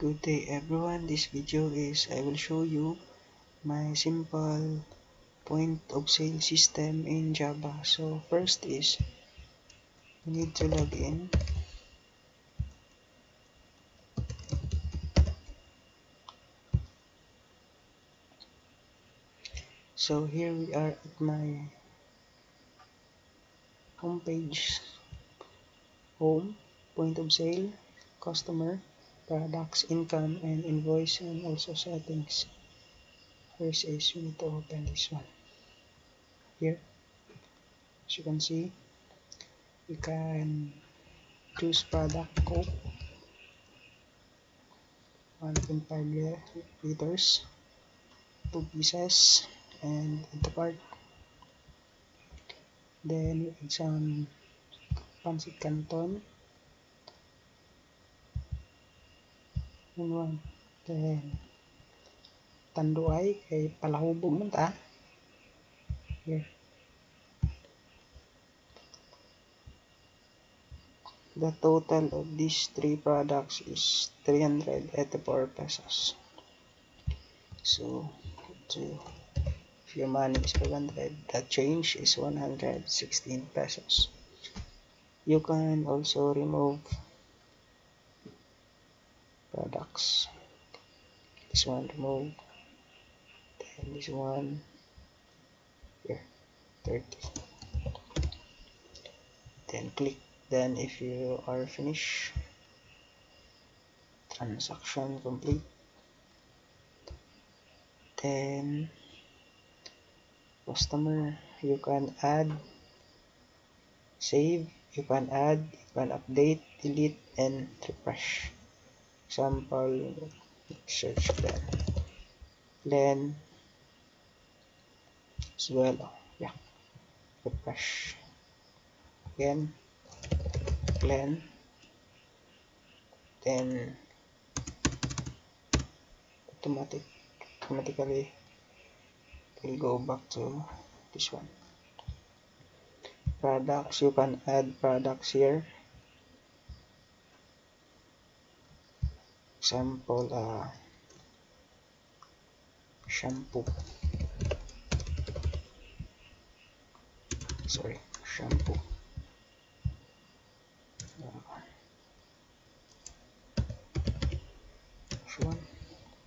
Good day everyone, this video is I will show you my simple point of sale system in Java. So first is you need to log in. So here we are at my homepage, home, point of sale, customer, products, income, and invoice, and also settings. First is you need to open this one. Here, as you can see, you can choose product code 1.5 liters, 2 pieces, and add the part. Then you add some pancit canton and one. Then tanduay kay palahubog man ta. Here. The total of these three products is 384 pesos. So if your money is 500, the change is 116 pesos. You can also remove products. This one remove, then this one here 30. Then click. Then if you are finished, transaction complete. Then customer, you can add, save, you can update, delete, and refresh. Example, search Glenn as well. Yeah, refresh again, Glenn. Then automatically will go back to this one. Products, you can add products here. Example, shampoo. Shampoo.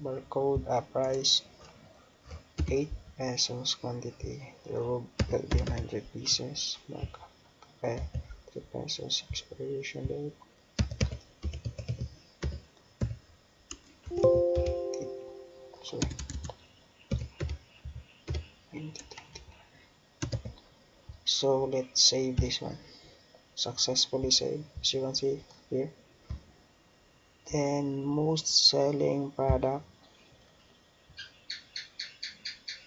Barcode, price 8 pesos, quantity there will be 100 pieces, markup 3 pesos, expiration date sorry 2021. So let's save this one. Successfully saved, as you can see here. Then most selling product,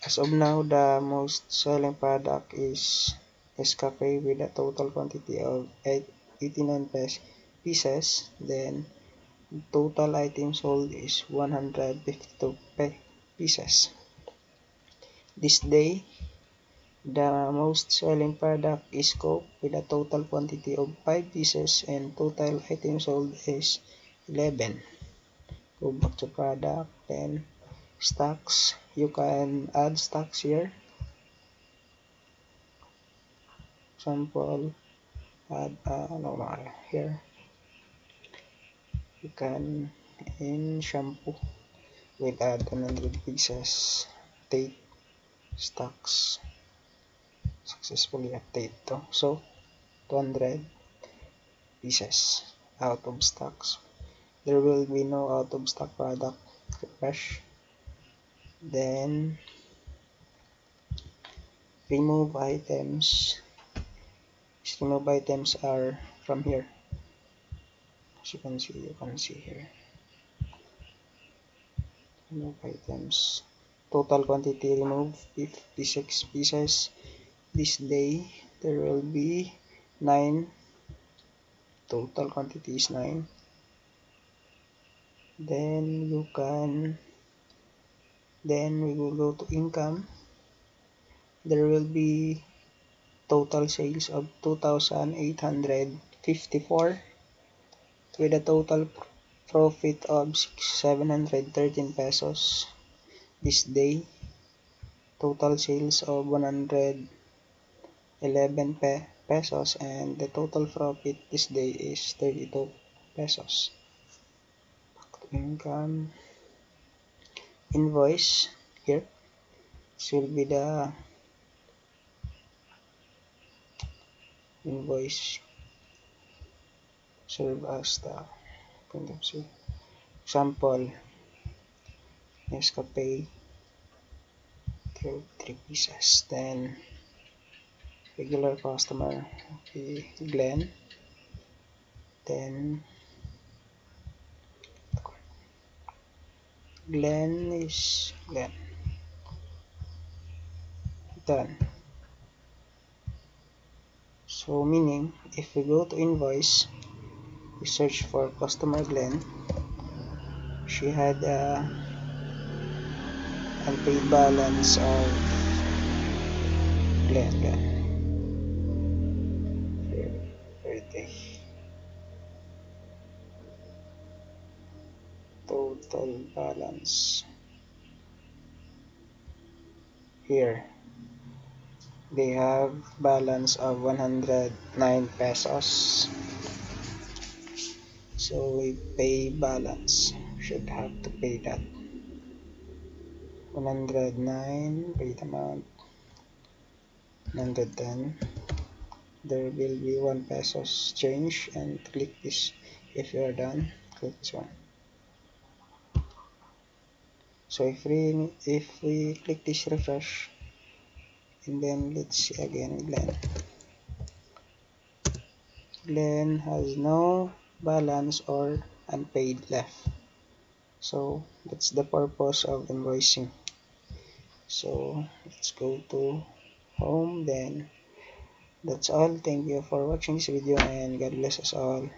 as of now the most selling product is Nescafe with a total quantity of 89 pieces. Then total items sold is 152 pieces. This day the most selling product is Coke with a total quantity of 5 pieces and total items sold is 11. Go back to product, then stocks. You can add stocks here. Example, add here. You can in shampoo with add 100 pieces. Update stocks. Successfully update to. So 200 pieces out of stocks. There will be no out of stock product. Refresh. Then remove items. These remove items are from here. As you can see here. Remove items. Total quantity removed 56 pieces. This day there will be 9. Total quantity is 9. Then we will go to income. There will be total sales of 2,854 with a total profit of 713 pesos this day, total sales of 111 pesos, and the total profit this day is 32 pesos. Income invoice here. This will be the invoice serve as the point of sale. Example, Nescafe 3 pieces. Then regular customer, okay, Glenn. Then Glenn is Glenn. Done. So meaning if we go to invoice, we search for customer Glenn, she had a unpaid balance of Glenn birthday. Total balance here, they have balance of 109 pesos. So we pay balance, should have to pay that 109 paid amount, 110. There will be 1 pesos change, and click this. If you are done, click this one. So if we click this refresh, and then let's see again, Glenn has no balance or unpaid left. So that's the purpose of invoicing. So let's go to home. Then that's all. Thank you for watching this video, and God bless us all.